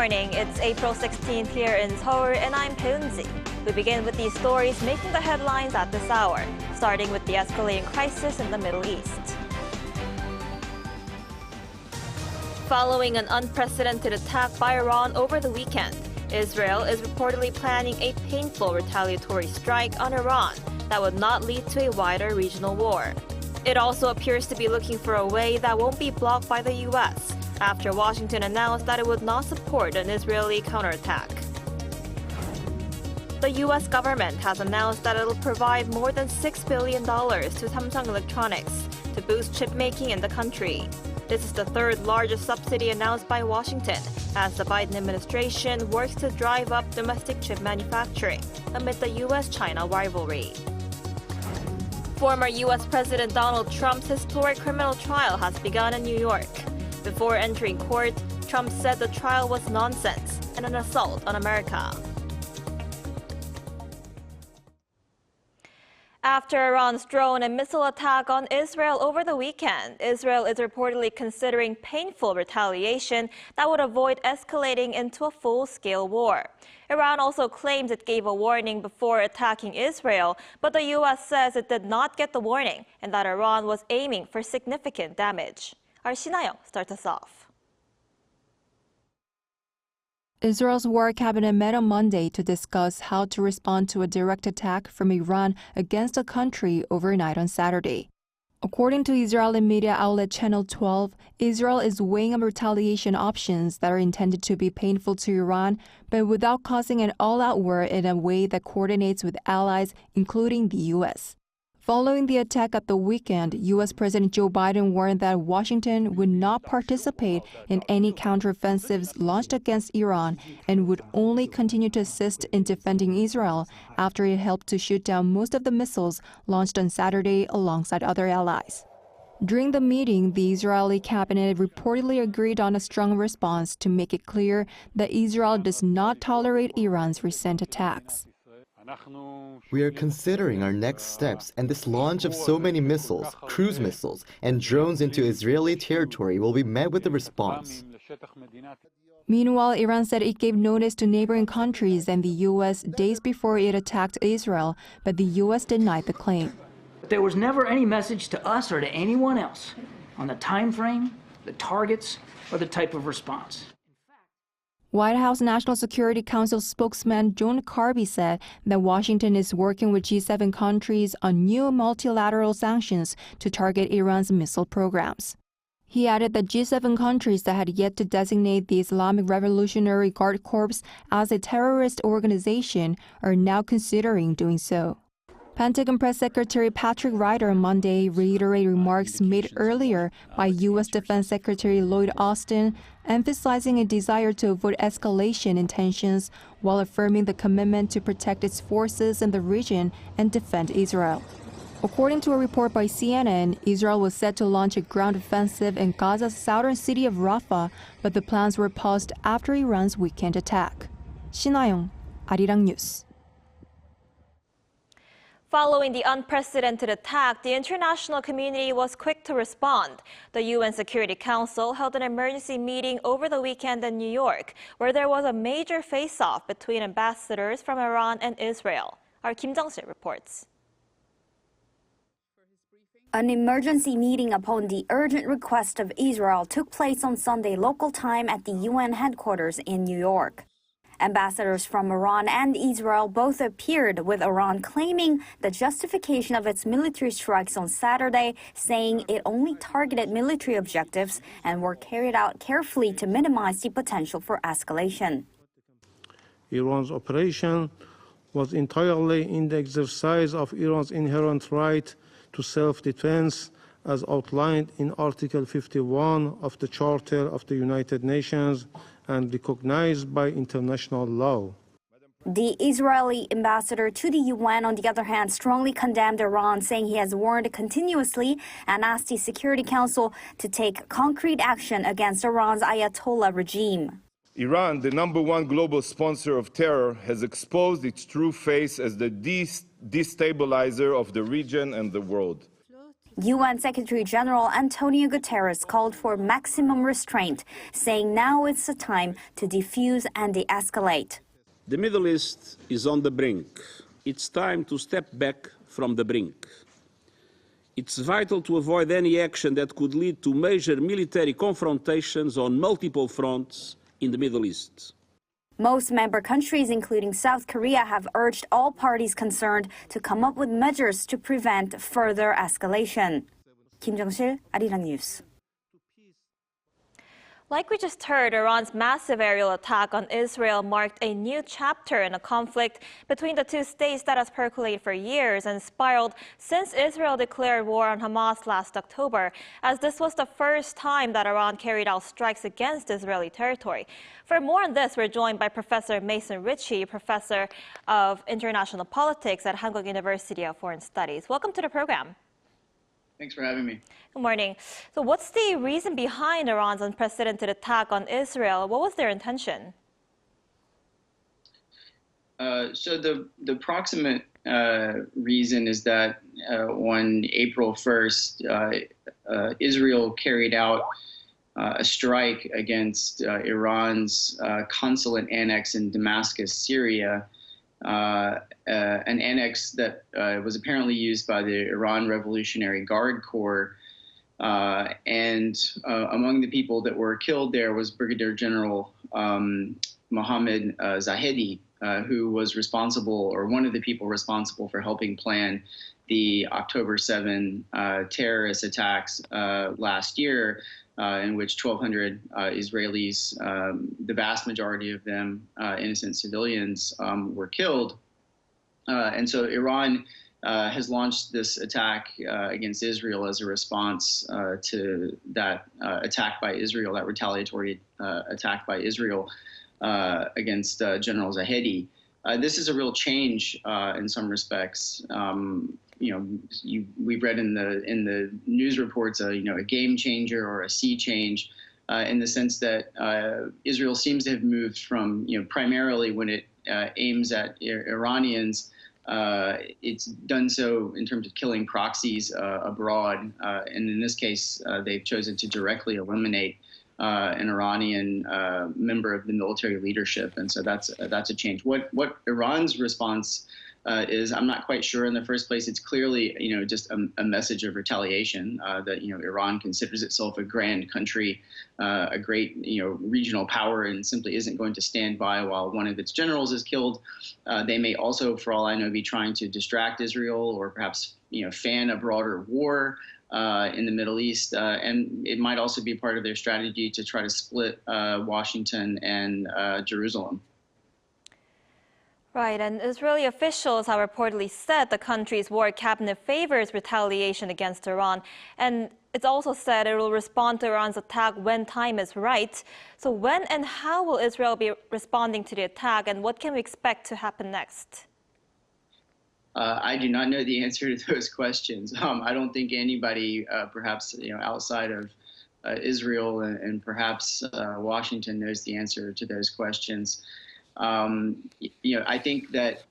morning. It's April 16th here in Seoul, and I'm Peunji. We begin with these stories making the headlines at this hour, starting with the escalating crisis in the Middle East. Following an unprecedented attack by Iran over the weekend, Israel is reportedly planning a painful retaliatory strike on Iran that would not lead to a wider regional war. It also appears to be looking for a way that won't be blocked by the U.S. after Washington announced that it would not support an Israeli counterattack. The U.S. government has announced that it will provide more than $6 billion to Samsung Electronics to boost chip making in the country. This is the third largest subsidy announced by Washington as the Biden administration works to drive up domestic chip manufacturing amid the U.S.-China rivalry. Former U.S. President Donald Trump's historic criminal trial has begun in New York. Before entering court, Trump said the trial was nonsense and an assault on America. After Iran's drone and missile attack on Israel over the weekend, Israel is reportedly considering painful retaliation that would avoid escalating into a full-scale war. Iran also claims it gave a warning before attacking Israel, but the U.S. says it did not get the warning and that Iran was aiming for significant damage. Our Shinayong starts us off. Israel's War Cabinet met on Monday to discuss how to respond to a direct attack from Iran against the country overnight on Saturday. According to Israeli media outlet Channel 12, Israel is weighing up retaliation options that are intended to be painful to Iran, but without causing an all-out war in a way that coordinates with allies, including the U.S. Following the attack at the weekend, U.S. President Joe Biden warned that Washington would not participate in any counteroffensives launched against Iran and would only continue to assist in defending Israel after it helped to shoot down most of the missiles launched on Saturday alongside other allies. During the meeting, the Israeli cabinet reportedly agreed on a strong response to make it clear that Israel does not tolerate Iran's recent attacks. We are considering our next steps, and this launch of so many missiles, cruise missiles, and drones into Israeli territory will be met with a response. Meanwhile, Iran said it gave notice to neighboring countries and the U.S. days before it attacked Israel, but the U.S. denied the claim. There was never any message to us or to anyone else on the time frame, the targets, or the type of response. White House National Security Council spokesman John Kirby said that Washington is working with G7 countries on new multilateral sanctions to target Iran's missile programs. He added that G7 countries that had yet to designate the Islamic Revolutionary Guard Corps as a terrorist organization are now considering doing so. Pentagon Press Secretary Patrick Ryder on Monday reiterated remarks made earlier by U.S. Defense Secretary Lloyd Austin, emphasizing a desire to avoid escalation in tensions while affirming the commitment to protect its forces in the region and defend Israel. According to a report by CNN, Israel was set to launch a ground offensive in Gaza's southern city of Rafah, but the plans were paused after Iran's weekend attack. Shinayong, Arirang News. Following the unprecedented attack, the international community was quick to respond. The UN Security Council held an emergency meeting over the weekend in New York, where there was a major face-off between ambassadors from Iran and Israel. Our Kim Jung-sil reports. An emergency meeting upon the urgent request of Israel took place on Sunday local time at the UN headquarters in New York. Ambassadors from Iran and Israel both appeared, with Iran claiming the justification of its military strikes on Saturday, saying it only targeted military objectives and were carried out carefully to minimize the potential for escalation. Iran's operation was entirely in the exercise of Iran's inherent right to self-defense as outlined in Article 51 of the Charter of the United Nations and recognized by international law. The Israeli ambassador to the UN, on the other hand, strongly condemned Iran, saying he has warned continuously and asked the Security Council to take concrete action against Iran's Ayatollah regime. Iran, the #1 global sponsor of terror, has exposed its true face as the destabilizer of the region and the world. UN Secretary General Antonio Guterres called for maximum restraint, saying now it's the time to defuse and de-escalate. The Middle East is on the brink. It's time to step back from the brink. It's vital to avoid any action that could lead to major military confrontations on multiple fronts in the Middle East. Most member countries, including South Korea, have urged all parties concerned to come up with measures to prevent further escalation. Kim Jong-sil, Arirang News. Like we just heard, Iran's massive aerial attack on Israel marked a new chapter in a conflict between the two states that has percolated for years and spiraled since Israel declared war on Hamas last October, as this was the first time that Iran carried out strikes against Israeli territory. For more on this, we're joined by Professor Mason Richie, Professor of International Politics at Hanguk University of Foreign Studies. Welcome to the program. Thanks for having me. Good morning. So what's the reason behind Iran's unprecedented attack on Israel? What was their intention? So the proximate reason is that on April 1st, Israel carried out a strike against Iran's consulate annex in Damascus, Syria, an annex that was apparently used by the Iran Revolutionary Guard Corps. And among the people that were killed there was Brigadier General Mohammad Zahedi, who was responsible, or one of the people responsible for helping plan the October 7 terrorist attacks last year, in which 1,200 Israelis, the vast majority of them innocent civilians, were killed. And so Iran has launched this attack against Israel as a response to that attack by Israel, that retaliatory attack by Israel against General Zahedi. This is a real change in some respects. We've read in the news reports, a game changer or a sea change, in the sense that Israel seems to have moved from, primarily when it aims at Iranians, it's done so in terms of killing proxies abroad, and in this case, they've chosen to directly eliminate an Iranian member of the military leadership, and so that's a change. What Iran's response is, I'm not quite sure. In the first place, it's clearly just a message of retaliation that Iran considers itself a grand country, a great regional power, and simply isn't going to stand by while one of its generals is killed. They may also, for all I know, be trying to distract Israel or perhaps fan a broader war in the Middle East, and it might also be part of their strategy to try to split Washington and Jerusalem. Right, and Israeli officials have reportedly said the country's war cabinet favors retaliation against Iran. And it's also said it will respond to Iran's attack when time is right. So when and how will Israel be responding to the attack, and what can we expect to happen next? I do not know the answer to those questions. I don't think anybody, perhaps outside of Israel and perhaps Washington, knows the answer to those questions. I think that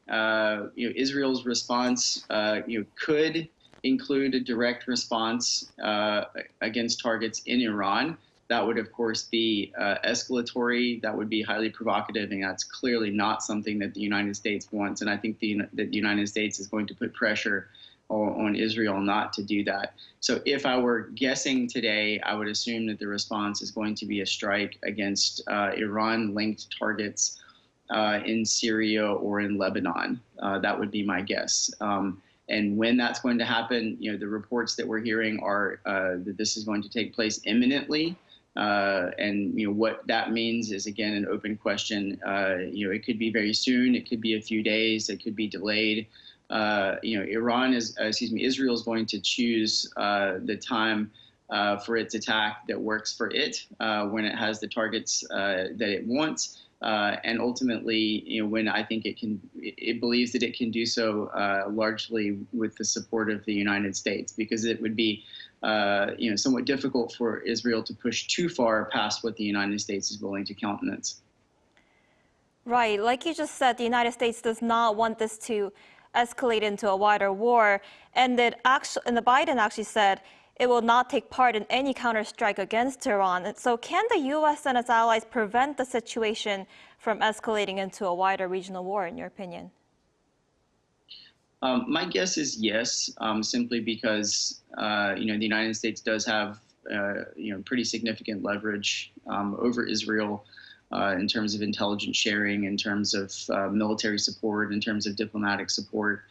Israel's response could include a direct response against targets in Iran. That would, of course, be escalatory. That would be highly provocative, and that's clearly not something that the United States wants. And I think that the United States is going to put pressure on Israel not to do that. So if I were guessing today, I would assume that the response is going to be a strike against Iran-linked targets in Syria or in Lebanon. That would be my guess. And when that's going to happen, the reports that we're hearing are that this is going to take place imminently. And what that means is, again, an open question. It could be very soon. It could be a few days. It could be delayed. Israel is going to choose the time for its attack that works for it when it has the targets that it wants. And ultimately, when I think it believes that it can do so largely with the support of the United States, because it would be, somewhat difficult for Israel to push too far past what the United States is willing to countenance. Right, like you just said, the United States does not want this to escalate into a wider war. And the Biden actually said it will not take part in any counterstrike against Iran. So can the U.S. and its allies prevent the situation from escalating into a wider regional war, in your opinion? My guess is yes, simply because the United States does have pretty significant leverage over Israel in terms of intelligence sharing, in terms of military support, in terms of diplomatic support.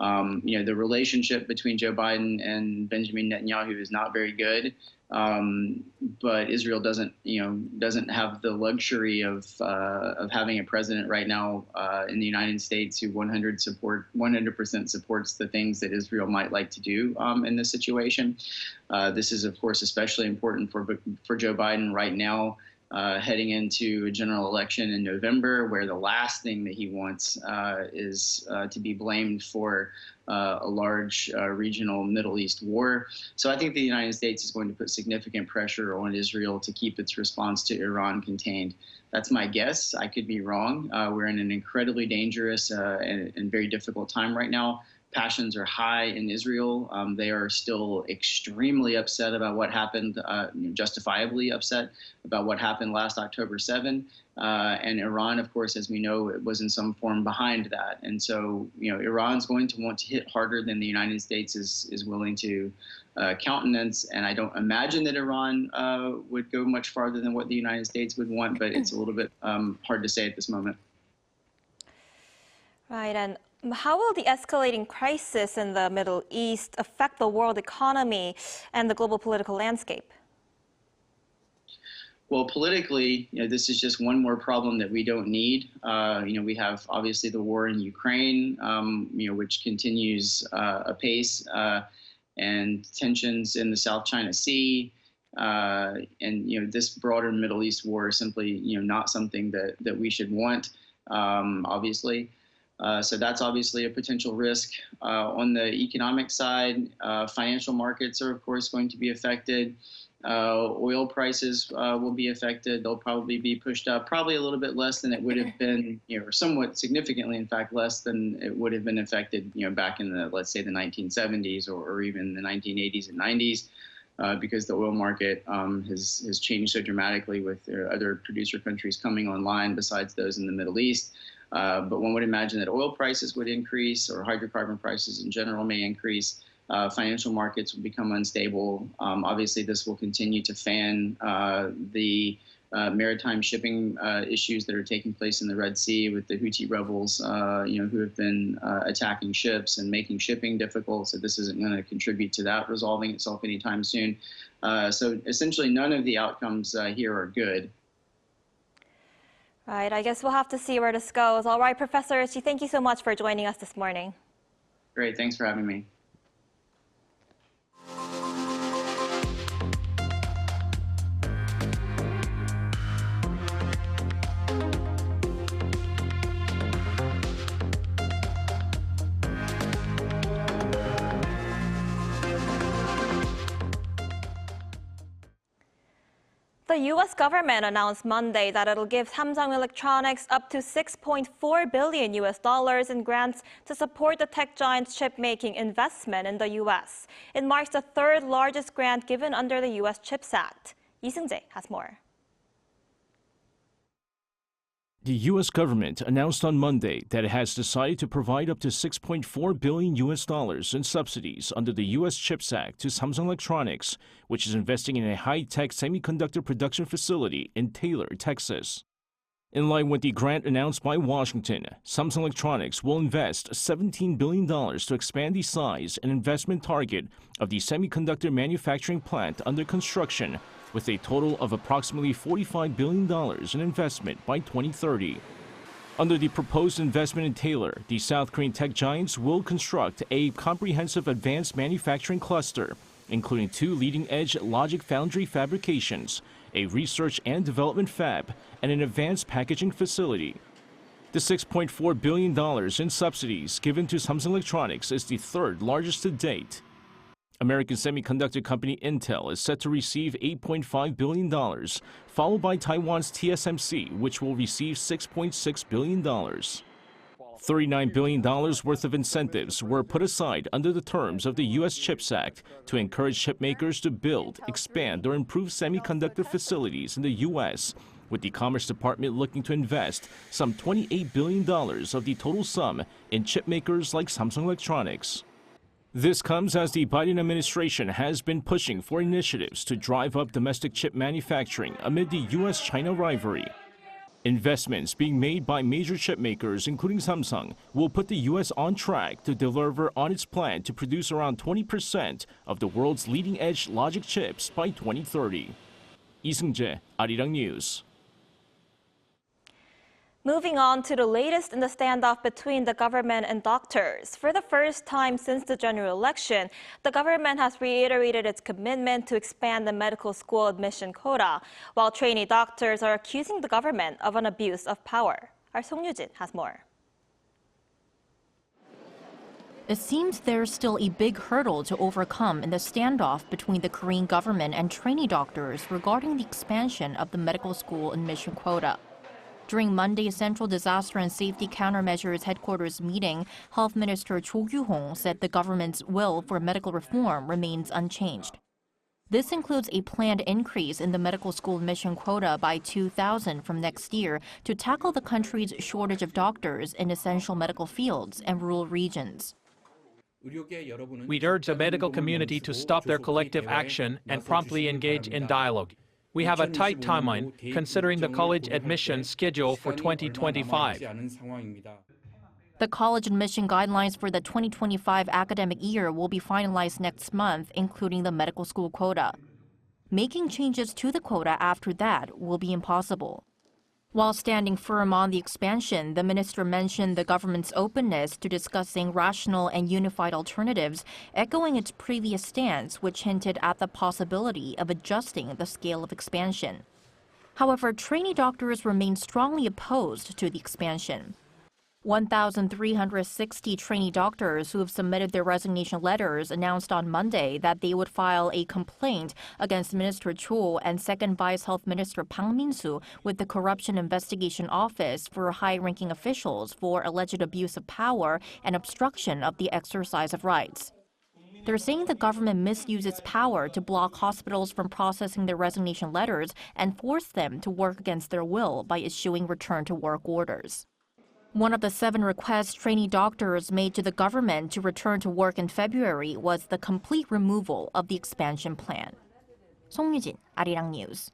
The relationship between Joe Biden and Benjamin Netanyahu is not very good, but Israel doesn't have the luxury of having a president right now in the United States who 100% supports the things that Israel might like to do in this situation. This is, of course, especially important for Joe Biden right now. Heading into a general election in November, where the last thing that he wants is to be blamed for a large regional Middle East war. So I think the United States is going to put significant pressure on Israel to keep its response to Iran contained. That's my guess. I could be wrong. We're in an incredibly dangerous and very difficult time right now. Passions are high in Israel. They are still extremely upset about what happened, justifiably upset about what happened last October 7. And Iran, of course, as we know, was in some form behind that. And so, Iran's going to want to hit harder than the United States is willing to countenance. And I don't imagine that Iran would go much farther than what the United States would want, but it's a little bit hard to say at this moment. Right. And how will the escalating crisis in the Middle East affect the world economy and the global political landscape? Well, politically, this is just one more problem that we don't need. We have obviously the war in Ukraine, which continues apace, and tensions in the South China Sea. And this broader Middle East war is simply, not something that we should want, obviously. So that's obviously a potential risk. On the economic side, financial markets are, of course, going to be affected. Oil prices will be affected. They'll probably be pushed up, probably a little bit less than it would have been, or somewhat significantly, in fact, less than it would have been affected, back in the, let's say, the 1970s or even the 1980s and 90s. Because the oil market has changed so dramatically with other producer countries coming online besides those in the Middle East. But one would imagine that oil prices would increase, or hydrocarbon prices in general may increase. Financial markets will become unstable. Obviously, this will continue to fan the maritime shipping issues that are taking place in the Red Sea with the Houthi rebels, who have been attacking ships and making shipping difficult. So this isn't going to contribute to that resolving itself anytime soon. So essentially, none of the outcomes here are good. Right. I guess we'll have to see where this goes. All right, Professor Richie, thank you so much for joining us this morning. Great. Thanks for having me. The U.S. government announced Monday that it'll give Samsung Electronics up to $6.4 billion in grants to support the tech giant's chip-making investment in the U.S. It marks the third largest grant given under the U.S. CHIPS Act. Lee Seung-jae has more. The U.S. government announced on Monday that it has decided to provide up to $6.4 billion in subsidies under the U.S. CHIPS Act to Samsung Electronics, which is investing in a high-tech semiconductor production facility in Taylor, Texas. In line with the grant announced by Washington, Samsung Electronics will invest $17 billion to expand the size and investment target of the semiconductor manufacturing plant under construction, with a total of approximately $45 billion in investment by 2030. Under the proposed investment in Taylor, the South Korean tech giants will construct a comprehensive advanced manufacturing cluster, including 2 leading-edge logic foundry fabrications, a research and development fab, and an advanced packaging facility. The $6.4 billion in subsidies given to Samsung Electronics is the third largest to date. American semiconductor company Intel is set to receive $8.5 billion, followed by Taiwan's TSMC, which will receive $6.6 billion. $39 billion worth of incentives were put aside under the terms of the U.S. CHIPS Act to encourage chipmakers to build, expand, or improve semiconductor facilities in the U.S., with the Commerce Department looking to invest some $28 billion of the total sum in chipmakers like Samsung Electronics. This comes as the Biden administration has been pushing for initiatives to drive up domestic chip manufacturing amid the U.S.-China rivalry. Investments being made by major chip makers, including Samsung, will put the U.S. on track to deliver on its plan to produce around 20% of the world's leading-edge logic chips by 2030. Lee Seung-jae, Arirang News. Moving on to the latest in the standoff between the government and doctors. For the first time since the general election, the government has reiterated its commitment to expand the medical school admission quota, while trainee doctors are accusing the government of an abuse of power. Our Song Yoo-jin has more. It seems there's still a big hurdle to overcome in the standoff between the Korean government and trainee doctors regarding the expansion of the medical school admission quota. During Monday's Central Disaster and Safety Countermeasures Headquarters meeting, Health Minister Cho Kyu-hong said the government's will for medical reform remains unchanged. This includes a planned increase in the medical school admission quota by 2,000 from next year to tackle the country's shortage of doctors in essential medical fields and rural regions. We'd urge the medical community to stop their collective action and promptly engage in dialogue. We have a tight timeline, considering the college admission schedule for 2025. The college admission guidelines for the 2025 academic year will be finalized next month, including the medical school quota. Making changes to the quota after that will be impossible. While standing firm on the expansion, the minister mentioned the government's openness to discussing rational and unified alternatives, echoing its previous stance, which hinted at the possibility of adjusting the scale of expansion. However, trainee doctors remain strongly opposed to the expansion. 1,360 trainee doctors who have submitted their resignation letters announced on Monday that they would file a complaint against Minister Cho and Second Vice Health Minister Bang Min-soo with the Corruption Investigation Office for high-ranking officials for alleged abuse of power and obstruction of the exercise of rights. They're saying the government misused its power to block hospitals from processing their resignation letters and force them to work against their will by issuing return-to-work orders. One of the 7 requests trainee doctors made to the government to return to work in February was the complete removal of the expansion plan. Song Yoo-jin, Arirang News.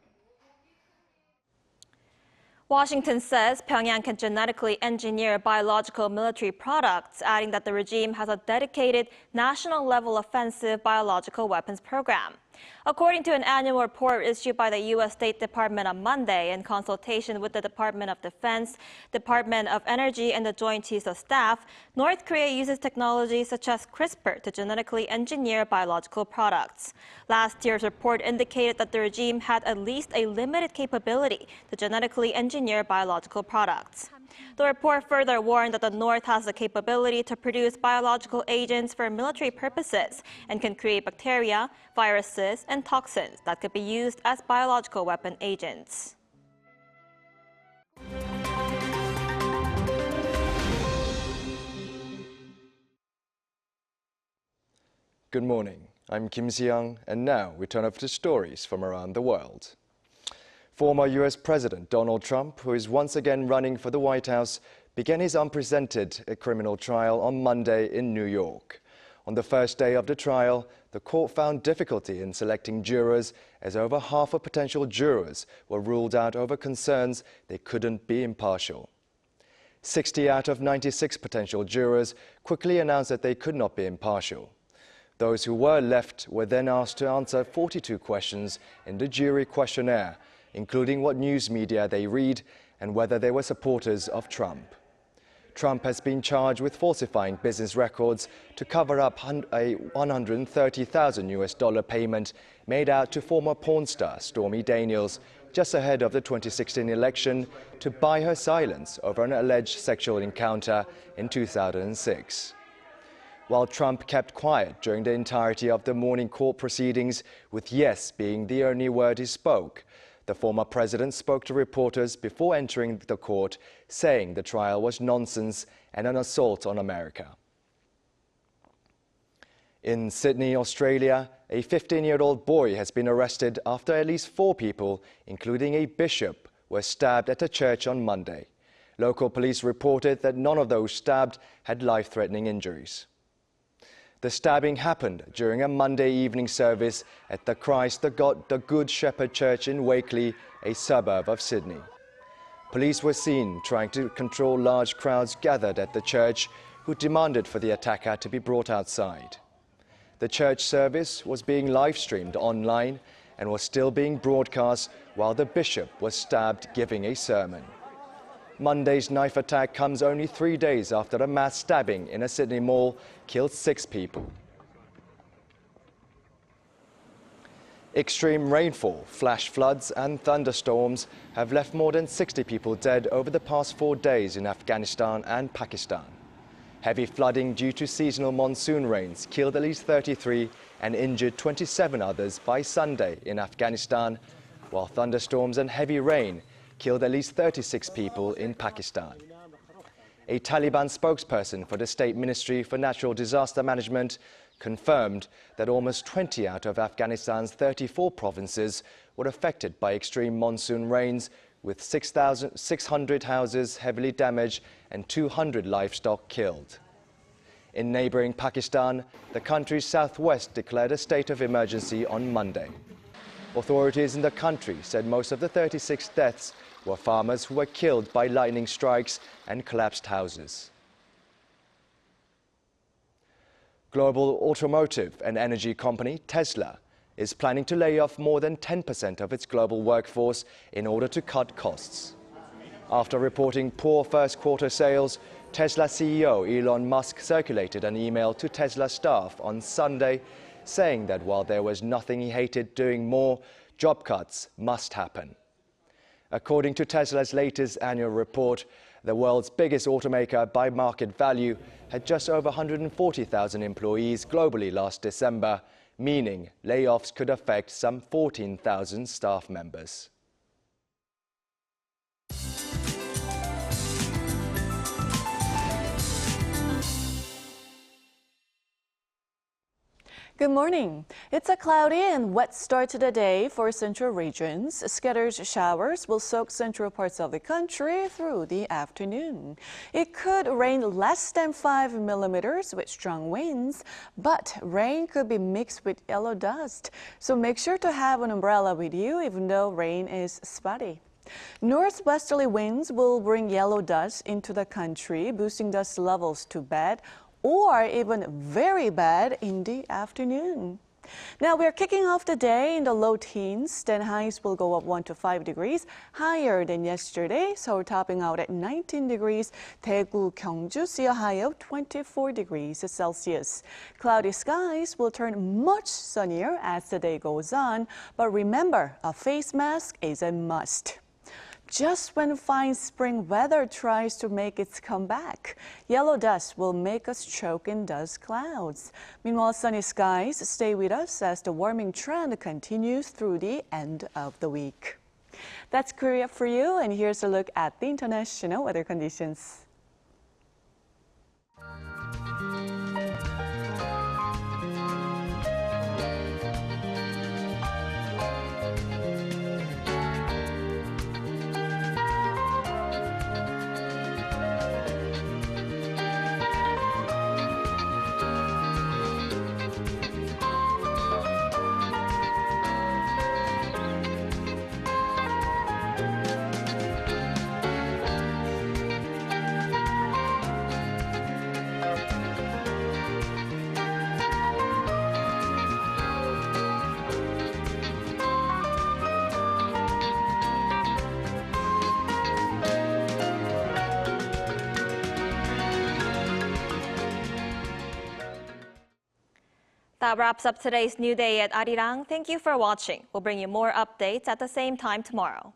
Washington says Pyongyang can genetically engineer biological military products, adding that the regime has a dedicated national-level offensive biological weapons program. According to an annual report issued by the U.S. State Department on Monday in consultation with the Department of Defense, Department of Energy, and the Joint Chiefs of Staff, North Korea uses technology such as CRISPR to genetically engineer biological products. Last year's report indicated that the regime had at least a limited capability to genetically engineer biological products. The report further warned that the North has the capability to produce biological agents for military purposes and can create bacteria, viruses, and toxins that could be used as biological weapon agents. Good morning. I'm Kim Si-young, and now we turn over to stories from around the world. Former U.S. President Donald Trump, who is once again running for the White House, began his unprecedented criminal trial on Monday in New York. On the first day of the trial, the court found difficulty in selecting jurors, as over half of potential jurors were ruled out over concerns they couldn't be impartial. 60 out of 96 potential jurors quickly announced that they could not be impartial. Those who were left were then asked to answer 42 questions in the jury questionnaire, including what news media they read and whether they were supporters of Trump. Trump has been charged with falsifying business records to cover up a $130,000 payment made out to former porn star Stormy Daniels just ahead of the 2016 election to buy her silence over an alleged sexual encounter in 2006. While Trump kept quiet during the entirety of the morning court proceedings, with yes being the only word he spoke, The former president spoke to reporters before entering the court, saying the trial was nonsense and an assault on America. In Sydney, Australia, a 15-year-old boy has been arrested after at least 4 people, including a bishop, were stabbed at a church on Monday. Local police reported that none of those stabbed had life-threatening injuries. The stabbing happened during a Monday evening service at the Christ the Good Shepherd Church in Wakeley, a suburb of Sydney. Police were seen trying to control large crowds gathered at the church, who demanded for the attacker to be brought outside. The church service was being live-streamed online and was still being broadcast while the bishop was stabbed giving a sermon. Monday's knife attack comes only 3 days after a mass stabbing in a Sydney mall killed 6 people. Extreme rainfall, flash floods and thunderstorms have left more than 60 people dead over the past 4 days in Afghanistan and Pakistan. Heavy flooding due to seasonal monsoon rains killed at least 33 and injured 27 others by Sunday in Afghanistan, while thunderstorms and heavy rain killed at least 36 people in Pakistan. A Taliban spokesperson for the State Ministry for Natural Disaster Management confirmed that almost 20 out of Afghanistan's 34 provinces were affected by extreme monsoon rains, with 600 houses heavily damaged and 200 livestock killed. In neighboring Pakistan, the country's southwest declared a state of emergency on Monday. Authorities in the country said most of the 36 deaths were farmers who were killed by lightning strikes and collapsed houses. Global automotive and energy company Tesla is planning to lay off more than 10% of its global workforce in order to cut costs. After reporting poor first quarter sales, Tesla CEO Elon Musk circulated an email to Tesla staff on Sunday saying that while there was nothing he hated doing more, job cuts must happen. According to Tesla's latest annual report, the world's biggest automaker by market value had just over 140,000 employees globally last December, meaning layoffs could affect some 14,000 staff members. Good morning. It's a cloudy and wet start to the day for central regions. Scattered showers will soak central parts of the country through the afternoon. It could rain less than 5 millimeters with strong winds, but rain could be mixed with yellow dust. So make sure to have an umbrella with you even though rain is spotty. Northwesterly winds will bring yellow dust into the country, boosting dust levels to bad or even very bad in the afternoon. Now we're kicking off the day in the low teens, then highs will go up 1 to 5 degrees higher than yesterday, so we're topping out at 19 degrees. Daegu, Gyeongju see a high of 24 degrees Celsius. Cloudy skies will turn much sunnier as the day goes on, but remember, a face mask is a must. Just when fine spring weather tries to make its comeback, yellow dust will make us choke in dust clouds. Meanwhile, sunny skies stay with us as the warming trend continues through the end of the week. That's Korea for you, and here's a look at the international weather conditions. That wraps up today's New Day at Arirang. Thank you for watching. We'll bring you more updates at the same time tomorrow.